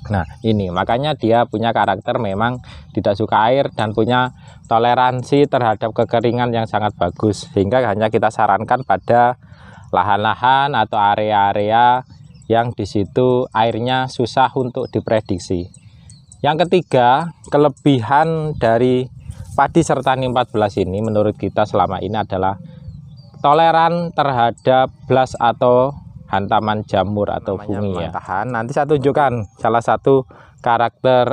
Nah, ini makanya dia punya karakter memang tidak suka air dan punya toleransi terhadap kekeringan yang sangat bagus, sehingga hanya kita sarankan pada lahan-lahan atau area-area yang di situ airnya susah untuk diprediksi. Yang ketiga, kelebihan dari padi sertani 14 ini menurut kita selama ini adalah toleran terhadap blas atau hantaman jamur atau fungi ya. Nanti saya tunjukkan salah satu karakter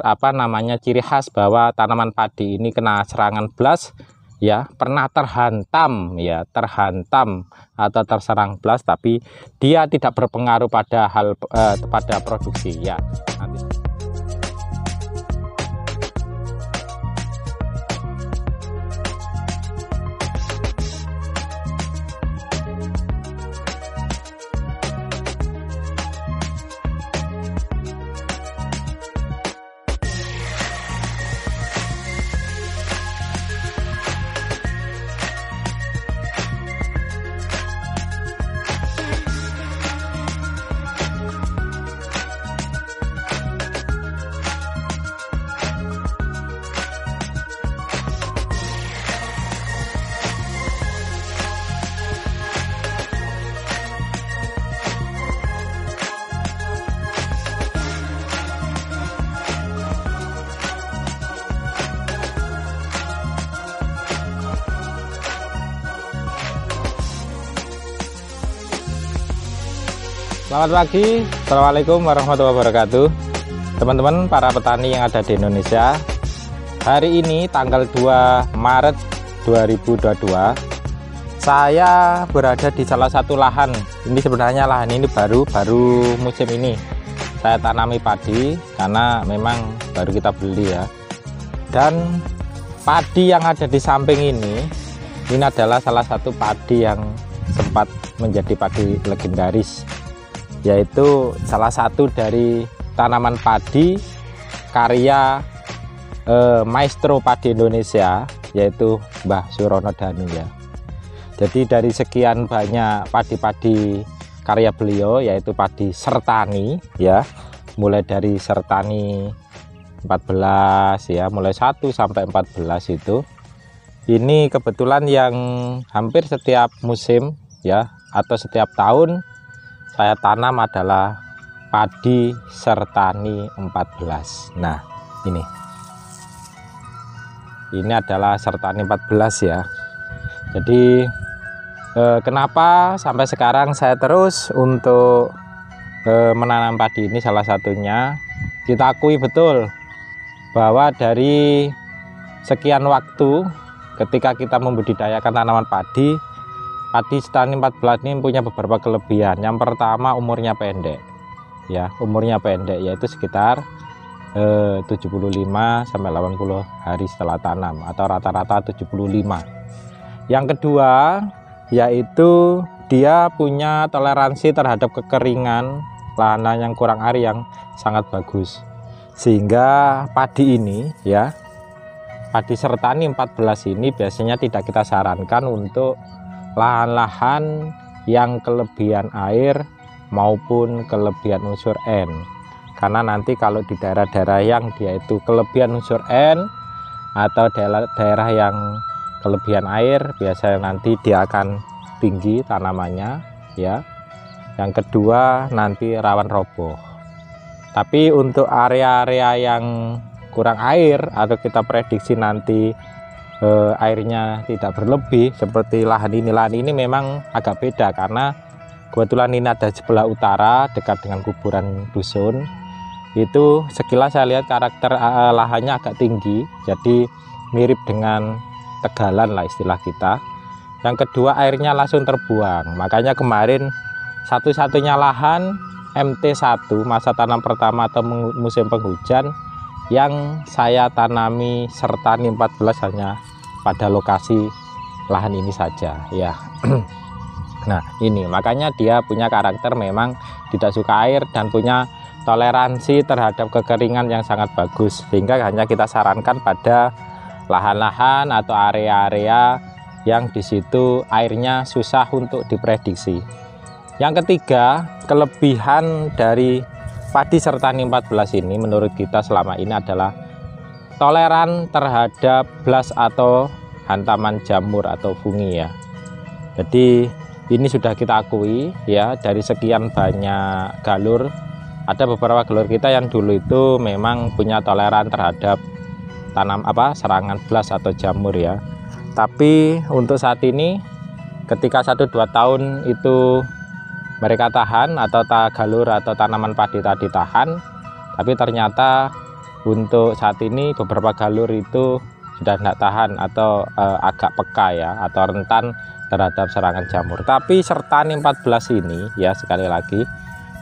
ciri khas bahwa tanaman padi ini kena serangan blas ya, pernah terhantam atau terserang blas, tapi dia tidak berpengaruh pada pada produksi ya. Nanti selamat pagi, assalamualaikum warahmatullahi wabarakatuh, teman-teman para petani yang ada di Indonesia. Hari ini tanggal 2 Maret 2022, saya berada di salah satu lahan. Ini sebenarnya lahan ini baru musim ini saya tanami padi karena memang baru kita beli ya. Dan padi yang ada di samping ini adalah salah satu padi yang sempat menjadi padi legendaris, yaitu salah satu dari tanaman padi karya maestro padi Indonesia, yaitu Mbah Surono Danu ya. Jadi dari sekian banyak padi-padi karya beliau, yaitu padi sertani ya, mulai dari sertani 14 ya, mulai 1 sampai 14 itu, ini kebetulan yang hampir setiap musim ya atau setiap tahun saya tanam adalah padi sertani 14. Nah, ini adalah sertani 14 ya. Jadi kenapa sampai sekarang saya terus untuk menanam padi ini, salah satunya kita akui betul bahwa dari sekian waktu ketika kita membudidayakan tanaman padi sertani 14 ini punya beberapa kelebihan. Yang pertama, umurnya pendek ya, yaitu sekitar 75 sampai 80 hari setelah tanam atau rata-rata 75. Yang kedua, yaitu dia punya toleransi terhadap kekeringan lahan yang kurang air yang sangat bagus, sehingga padi ini ya, padi sertani 14 ini biasanya tidak kita sarankan untuk lahan-lahan yang kelebihan air maupun kelebihan unsur N, karena nanti kalau di daerah-daerah yang dia itu kelebihan unsur N atau daerah yang kelebihan air, biasanya nanti dia akan tinggi tanamannya ya. Yang kedua, nanti rawan roboh. Tapi untuk area-area yang kurang air atau kita prediksi nanti airnya tidak berlebih seperti lahan ini memang agak beda, karena kebetulan ini ada sebelah utara dekat dengan kuburan dusun. Itu sekilas saya lihat karakter lahannya agak tinggi, jadi mirip dengan tegalan lah istilah kita. Yang kedua, airnya langsung terbuang, makanya kemarin satu-satunya lahan MT1 masa tanam pertama atau musim penghujan yang saya tanami sertani 14 hanya pada lokasi lahan ini saja ya. Nah, ini makanya dia punya karakter memang tidak suka air dan punya toleransi terhadap kekeringan yang sangat bagus, sehingga hanya kita sarankan pada lahan-lahan atau area-area yang di situ airnya susah untuk diprediksi. Yang ketiga, kelebihan dari padi Sertani 14 ini menurut kita selama ini adalah toleran terhadap blas atau hantaman jamur atau fungi ya. Jadi ini sudah kita akui ya, dari sekian banyak galur ada beberapa galur kita yang dulu itu memang punya toleran terhadap serangan blas atau jamur ya. Tapi untuk saat ini ketika 1-2 tahun itu mereka tahan atau galur atau tanaman padi tadi tahan, tapi ternyata untuk saat ini beberapa galur itu sudah tidak tahan atau agak peka ya, atau rentan terhadap serangan jamur. Tapi Sertani 14 ini ya, sekali lagi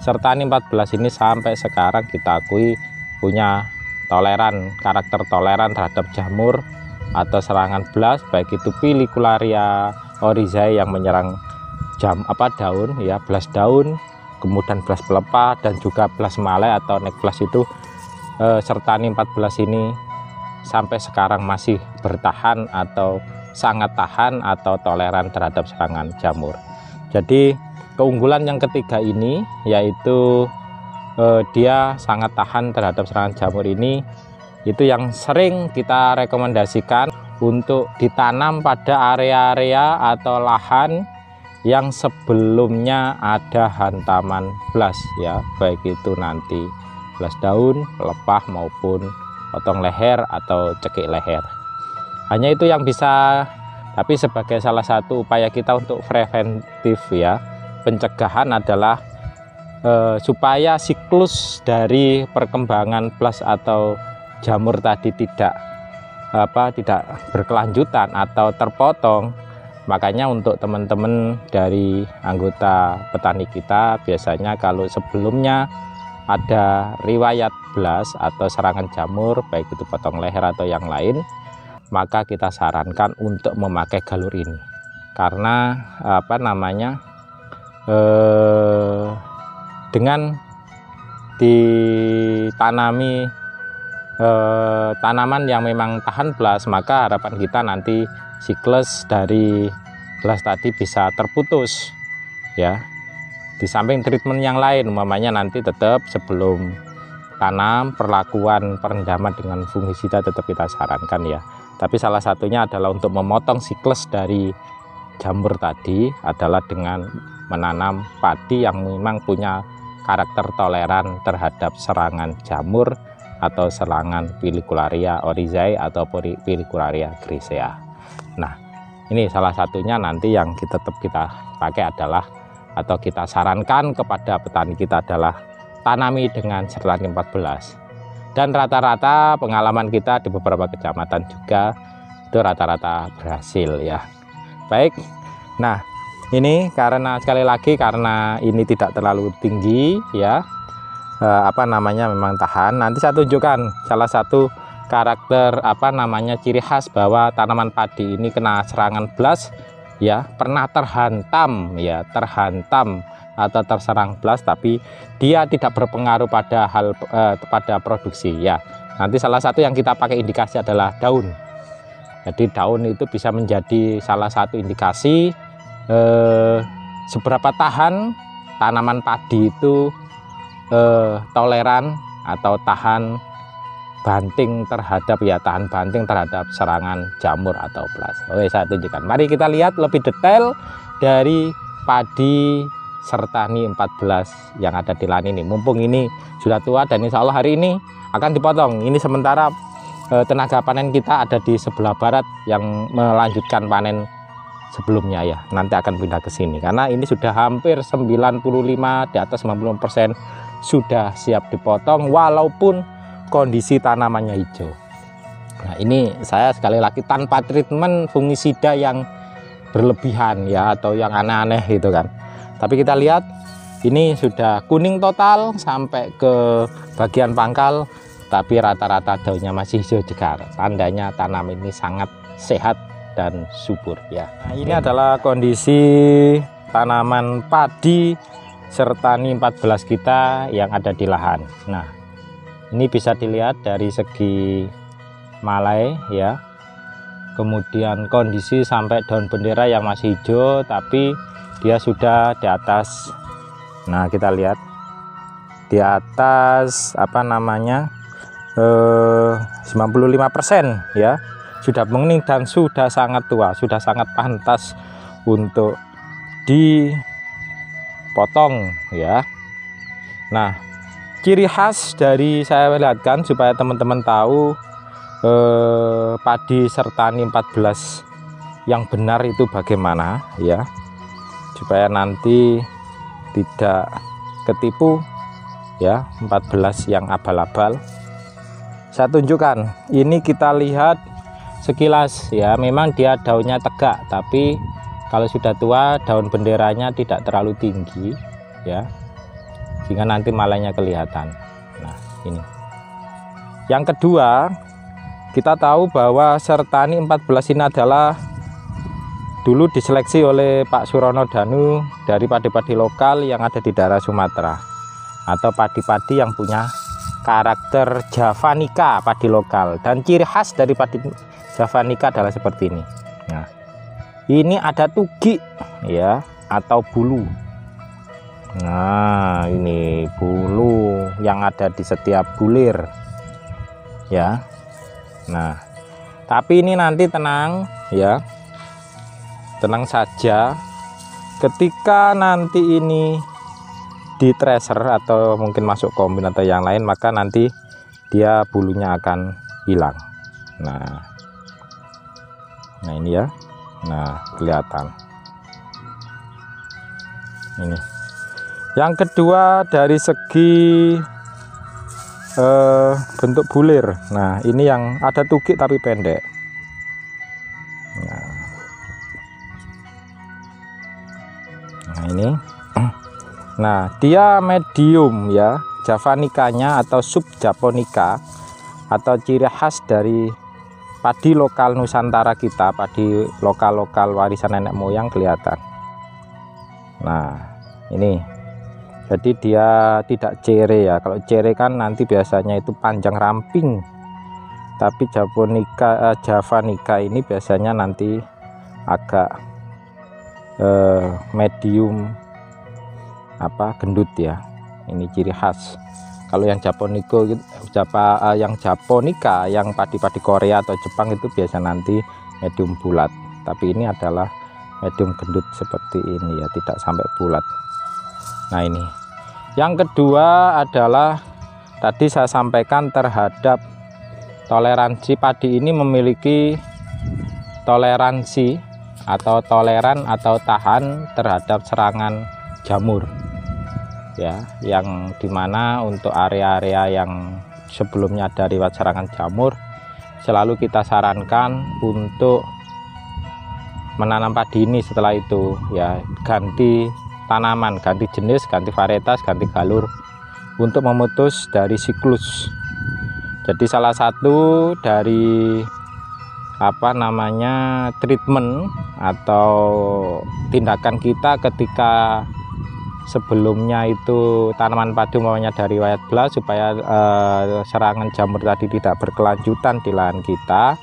Sertani 14 ini sampai sekarang kita akui punya karakter toleran terhadap jamur atau serangan blas, baik itu Filicularia oryzae yang menyerang daun ya, blas daun, kemudian blas pelepah, dan juga blas malai atau neck blas itu Sertani 14 ini sampai sekarang masih bertahan atau sangat tahan atau toleran terhadap serangan jamur. Jadi keunggulan yang ketiga ini yaitu dia sangat tahan terhadap serangan jamur ini, itu yang sering kita rekomendasikan untuk ditanam pada area-area atau lahan yang sebelumnya ada hantaman blas ya, baik itu nanti blas daun, pelepah maupun potong leher atau cekik leher. Hanya itu yang bisa, tapi sebagai salah satu upaya kita untuk preventif ya, pencegahan adalah supaya siklus dari perkembangan blas atau jamur tadi tidak berkelanjutan atau terpotong. Makanya untuk teman-teman dari anggota petani kita, biasanya kalau sebelumnya ada riwayat blas atau serangan jamur baik itu potong leher atau yang lain, maka kita sarankan untuk memakai galur ini, karena dengan ditanami tanaman yang memang tahan blas, maka harapan kita nanti siklus dari blas tadi bisa terputus ya. Di samping treatment yang lain, umpamanya nanti tetap sebelum tanam perlakuan perendaman dengan fungisida tetap kita sarankan ya. Tapi salah satunya adalah untuk memotong siklus dari jamur tadi adalah dengan menanam padi yang memang punya karakter toleran terhadap serangan jamur atau serangan Filicularia oryzae atau Filicularia grisea. Nah, ini salah satunya nanti yang tetap kita pakai adalah, atau kita sarankan kepada petani kita adalah tanami dengan Sertani 14. Dan rata-rata pengalaman kita di beberapa kecamatan juga itu rata-rata berhasil ya. Baik, nah ini karena sekali lagi karena ini tidak terlalu tinggi ya, memang tahan. Nanti saya tunjukkan salah satu karakter ciri khas bahwa tanaman padi ini kena serangan blas ya, pernah terhantam atau terserang blas, tapi dia tidak berpengaruh pada pada produksi ya. Nanti salah satu yang kita pakai indikasi adalah daun. Jadi daun itu bisa menjadi salah satu indikasi seberapa tahan tanaman padi itu toleran atau tahan banting terhadap serangan jamur atau blas. Oke, saya tunjukkan. Mari kita lihat lebih detail dari padi Sertani 14 yang ada di lahan ini. Mumpung ini sudah tua dan insya Allah hari ini akan dipotong. Ini sementara tenaga panen kita ada di sebelah barat yang melanjutkan panen sebelumnya ya. Nanti akan pindah ke sini karena ini sudah hampir 95, di atas 90% sudah siap dipotong walaupun kondisi tanamannya hijau. Nah, ini saya sekali lagi tanpa treatment fungisida yang berlebihan ya, atau yang aneh-aneh gitu kan. Tapi kita lihat ini sudah kuning total sampai ke bagian pangkal, tapi rata-rata daunnya masih hijau segar. Tandanya tanam ini sangat sehat dan subur ya. Nah, ini adalah kondisi tanaman padi Sertani 14 kita yang ada di lahan. Nah, ini bisa dilihat dari segi malai ya, kemudian kondisi sampai daun bendera yang masih hijau tapi dia sudah di atas. Nah, kita lihat di atas 95% ya, sudah menguning dan sudah sangat tua, sudah sangat pantas untuk dipotong ya. Nah, ciri khas dari saya lihatkan supaya teman-teman tahu padi Sertani 14 yang benar itu bagaimana ya, supaya nanti tidak ketipu ya 14 yang abal-abal. Saya tunjukkan, ini kita lihat sekilas ya, memang dia daunnya tegak, tapi kalau sudah tua daun benderanya tidak terlalu tinggi ya, sehingga nanti malainya kelihatan. Nah, ini yang kedua, kita tahu bahwa Sertani 14 ini adalah dulu diseleksi oleh Pak Surono Danu dari padi-padi lokal yang ada di daerah Sumatera, atau padi-padi yang punya karakter Javanica, padi lokal. Dan ciri khas dari padi Javanica adalah seperti ini. Nah, ini ada tugi ya, atau bulu. Nah, ini bulu yang ada di setiap bulir ya. Nah, tapi ini nanti tenang ya, tenang saja, ketika nanti ini di tracer atau mungkin masuk kombin atau yang lain, maka nanti dia bulunya akan hilang. Nah ini ya, nah kelihatan ini. Yang kedua dari segi bentuk bulir, nah ini yang ada tugi tapi pendek. Nah ini, nah dia medium ya, Javanicanya atau sub Japonica, atau ciri khas dari padi lokal Nusantara kita, padi lokal warisan nenek moyang kelihatan. Nah ini, jadi dia tidak cere ya. Kalau cere kan nanti biasanya itu panjang ramping, tapi Javanica ini biasanya nanti agak medium gendut ya. Ini ciri khas. Kalau yang Japonica yang padi-padi Korea atau Jepang itu biasa nanti medium bulat, tapi ini adalah medium gendut seperti ini ya, tidak sampai bulat. Nah ini yang kedua adalah tadi saya sampaikan terhadap toleransi. Padi ini memiliki toleransi atau toleran atau tahan terhadap serangan jamur ya, yang dimana untuk area-area yang sebelumnya ada riwayat serangan jamur, selalu kita sarankan untuk menanam padi ini setelah itu ya, ganti tanaman, ganti jenis, ganti varietas, ganti galur untuk memutus dari siklus. Jadi salah satu dari treatment atau tindakan kita ketika sebelumnya itu tanaman padi umpamanya dari riwayat belah, supaya serangan jamur tadi tidak berkelanjutan di lahan kita,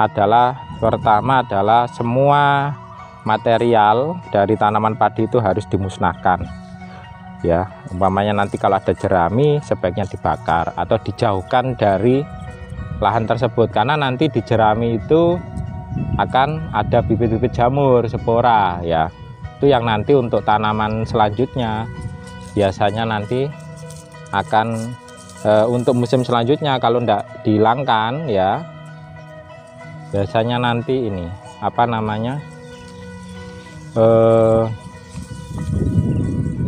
adalah pertama adalah semua material dari tanaman padi itu harus dimusnahkan ya. Umpamanya nanti kalau ada jerami sebaiknya dibakar atau dijauhkan dari lahan tersebut, karena nanti di jerami itu akan ada bibit-bibit jamur, spora ya. Itu yang nanti untuk tanaman selanjutnya biasanya nanti akan untuk musim selanjutnya kalau tidak dihilangkan ya, biasanya nanti ini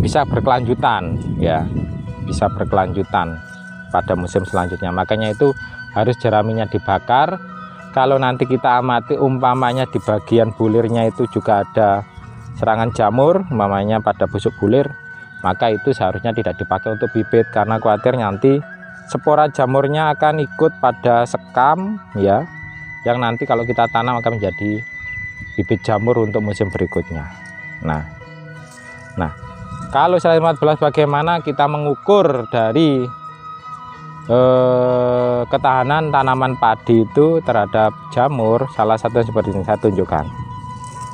bisa berkelanjutan ya, bisa berkelanjutan pada musim selanjutnya. Makanya itu harus jeraminya dibakar. Kalau nanti kita amati umpamanya di bagian bulirnya itu juga ada serangan jamur umpamanya pada busuk bulir, maka itu seharusnya tidak dipakai untuk bibit, karena khawatir nanti spora jamurnya akan ikut pada sekam ya, yang nanti kalau kita tanam akan menjadi bibit jamur untuk musim berikutnya. Nah kalau selain 14 bagaimana kita mengukur dari ketahanan tanaman padi itu terhadap jamur? Salah satu seperti ini, saya tunjukkan.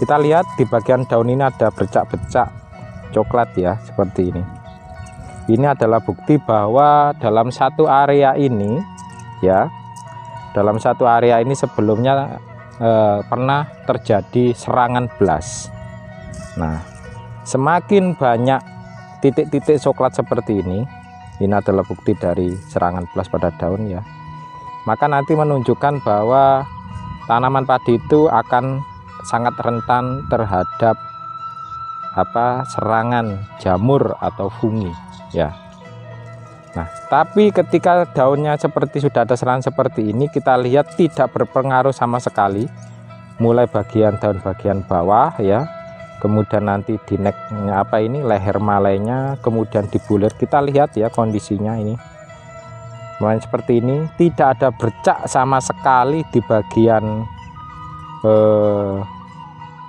Kita lihat di bagian daun ini ada bercak-bercak coklat ya, seperti ini. ini adalah bukti bahwa dalam satu area ini ya, dalam satu area ini sebelumnya pernah terjadi serangan blast. Nah, semakin banyak titik-titik coklat seperti ini adalah bukti dari serangan blast pada daun ya. Maka nanti menunjukkan bahwa tanaman padi itu akan sangat rentan terhadap serangan jamur atau fungi ya. Nah, tapi ketika daunnya seperti sudah ada serangan seperti ini, kita lihat tidak berpengaruh sama sekali, mulai bagian daun bagian bawah ya, kemudian nanti di necknya leher malainya, kemudian di bulir kita lihat ya kondisinya ini mulai seperti ini, tidak ada bercak sama sekali di bagian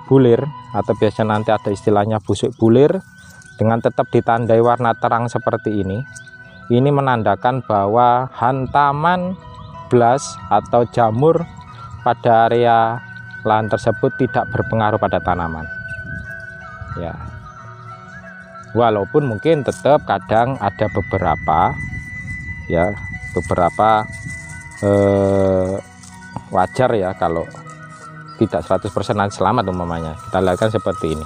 bulir, atau biasanya nanti ada istilahnya busuk bulir, dengan tetap ditandai warna terang seperti ini. Ini menandakan bahwa hantaman blast atau jamur pada area lahan tersebut tidak berpengaruh pada tanaman ya. Walaupun mungkin tetap kadang ada beberapa wajar ya kalau tidak 100% selamat umpamanya. Kita lihat kan seperti ini.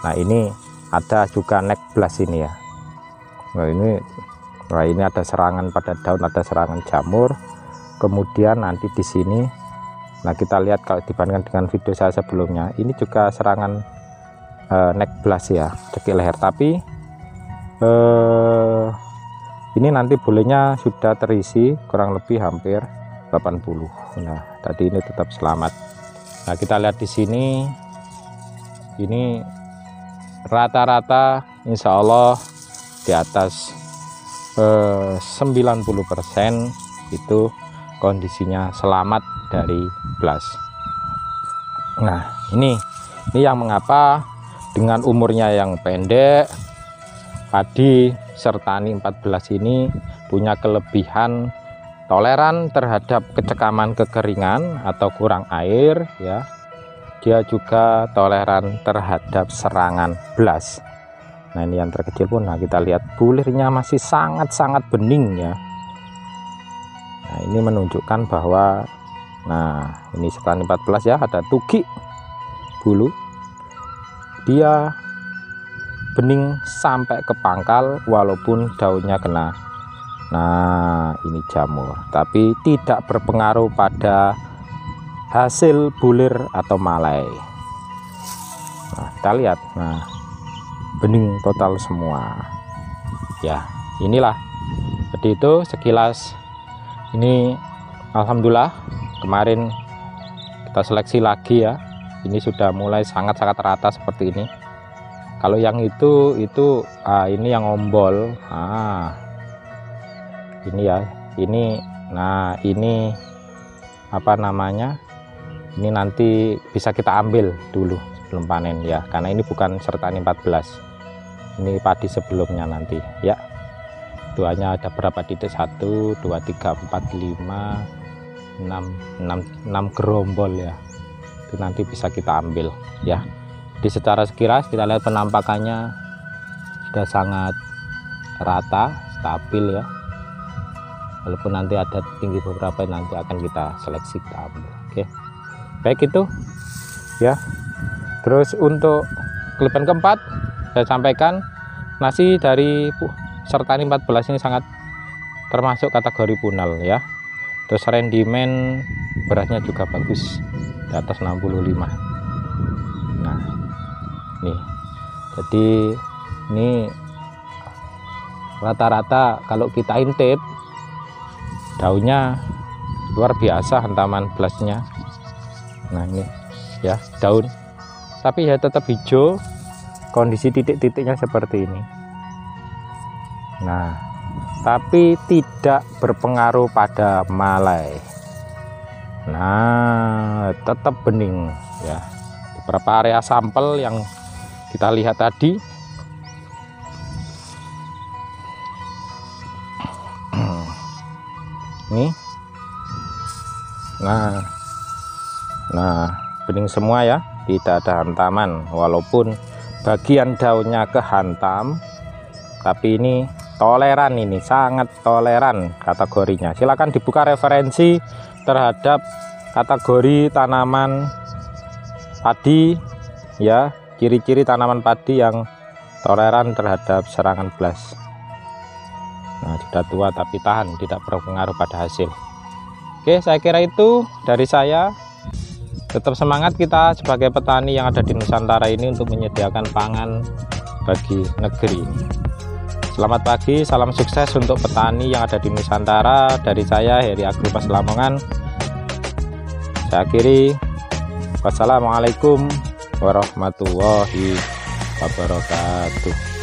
Nah, ini ada juga neck blast ini ya. Nah, ini ada serangan pada daun, ada serangan jamur. Kemudian nanti di sini, nah kita lihat kalau dibandingkan dengan video saya sebelumnya, ini juga serangan neck blast ya, cekik leher. Tapi ini nanti bolehnya sudah terisi kurang lebih hampir 80. Nah, tadi ini tetap selamat. Nah, kita lihat di sini, ini rata-rata insya Allah di atas 90% itu kondisinya selamat dari blast. Nah, ini yang mengapa dengan umurnya yang pendek, padi Sertani 14 ini punya kelebihan toleran terhadap kecekaman kekeringan atau kurang air ya. Dia juga toleran terhadap serangan blast. Nah, ini yang terkecil pun, nah kita lihat bulirnya masih sangat-sangat bening ya. Nah, ini menunjukkan bahwa, nah ini Sertani 14 ya, ada tuki bulu, dia bening sampai ke pangkal walaupun daunnya kena. Nah, ini jamur, tapi tidak berpengaruh pada hasil bulir atau malai. Nah, kita lihat, nah bening total semua ya. Inilah seperti itu sekilas. Ini alhamdulillah kemarin kita seleksi lagi ya, ini sudah mulai sangat-sangat rata seperti ini. Kalau yang itu ini yang ombol, ini ya, ini, nah ini ini nanti bisa kita ambil dulu sebelum panen ya, karena ini bukan Sertani 14, ini padi sebelumnya nanti ya. Itu hanya ada berapa titik, 1 2 3 4 5 6 gerombol ya, itu nanti bisa kita ambil ya. Jadi secara sekilas kita lihat penampakannya sudah sangat rata, stabil ya, walaupun nanti ada tinggi beberapa nanti akan kita seleksi, kita ambil. Oke, baik itu ya. Terus untuk kelebihan keempat saya sampaikan, nasi dari Sertani 14 ini sangat termasuk kategori punal ya. Terus rendimen berasnya juga bagus, di atas 65. Nah nih, jadi ini rata-rata kalau kita intip daunnya luar biasa hantaman blastnya. Nah ini ya daun, tapi ya tetap hijau, kondisi titik-titiknya seperti ini. Nah, tapi tidak berpengaruh pada malai. Nah, tetap bening ya. Beberapa area sampel yang kita lihat tadi, ini, nah bening semua ya, tidak ada hantaman, walaupun bagian daunnya kehantam, tapi ini toleran, ini sangat toleran kategorinya. Silakan dibuka referensi terhadap kategori tanaman padi ya, ciri-ciri tanaman padi yang toleran terhadap serangan blast. Nah, sudah tua tapi tahan, tidak berpengaruh pada hasil. Oke, saya kira itu dari saya. Tetap semangat kita sebagai petani yang ada di Nusantara ini untuk menyediakan pangan bagi negeri ini. Selamat pagi, salam sukses untuk petani yang ada di Nusantara. Dari saya, Heri Agripas Lamongan. Saya akhiri. Wassalamualaikum warahmatullahi wabarakatuh.